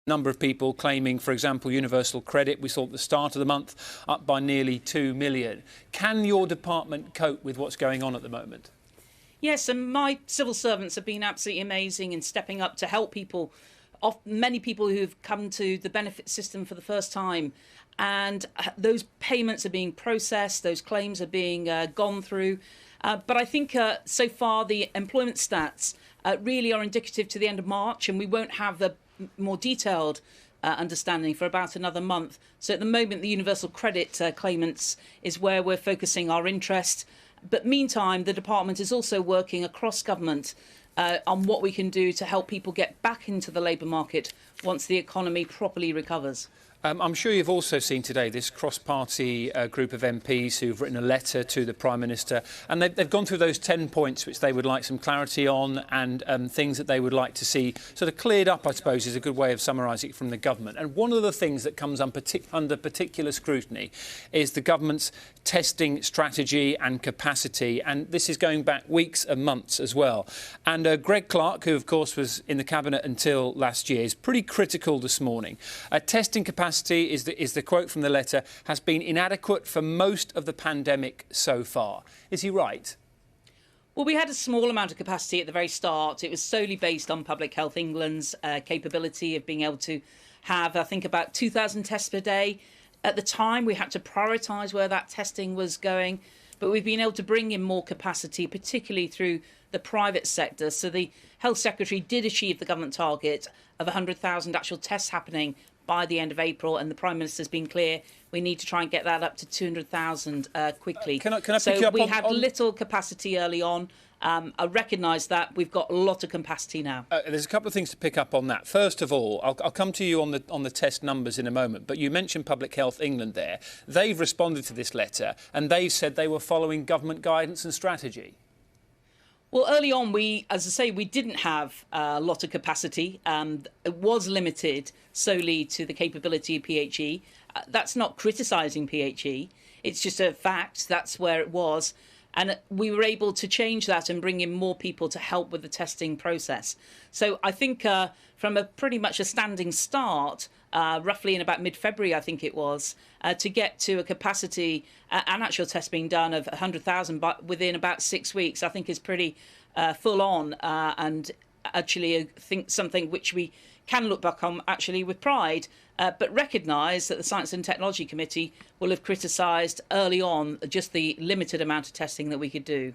Number of people claiming, for example, universal credit. We saw at the start of the month up by nearly 2 million. Can your department cope with what's going on at the moment? Yes, and my civil servants have been absolutely amazing in stepping up to help people. Many people who've come to the benefit system for the first time, and those payments are being processed, those claims are being gone through. But I think so far the employment stats really are indicative to the end of March, and we won't have the more detailed understanding for about another month. So at the moment, the universal credit claimants is where we're focusing our interest. But meantime, the department is also working across government on what we can do to help people get back into the labour market once the economy properly recovers. I'm sure you've also seen today this cross-party group of MPs who've written a letter to the Prime Minister, and they've gone through those 10 points which they would like some clarity on, and things that they would like to see sort of cleared up, I suppose, is a good way of summarising it from the government. And one of the things that comes under particular scrutiny is the government's testing strategy and capacity, and this is going back weeks and months as well. And Greg Clark, who of course was in the Cabinet until last year, is pretty critical this morning. Testing capacity is the quote from the letter, has been inadequate for most of the pandemic so far. Is he right? Well, we had a small amount of capacity at the very start. It was solely based on Public Health England's capability of being able to have, I think, about 2,000 tests per day. At the time, we had to prioritise where that testing was going, but we've been able to bring in more capacity, particularly through the private sector. So the Health Secretary did achieve the government target of 100,000 actual tests happening by the end of April, and the Prime Minister's been clear we need to try and get that up to 200,000 quickly. Can I pick you up so we had little capacity early on. I recognise that. We've got a lot of capacity now. There's a couple of things to pick up on that. First of all, I'll come to you on the test numbers in a moment, but you mentioned Public Health England there. They've responded to this letter and they've said they were following government guidance and strategy. Well, early on, as I say, we didn't have a lot of capacity. It was limited solely to the capability of PHE. That's not criticising PHE. It's just a fact. That's where it was. And we were able to change that and bring in more people to help with the testing process. So I think from a pretty much a standing start, roughly in about mid-February, I think it was, to get to a capacity and actual tests being done of 100,000 within about 6 weeks, I think is pretty full on, and actually I think something which we can look back on actually with pride, but recognise that the Science and Technology Committee will have criticised early on just the limited amount of testing that we could do.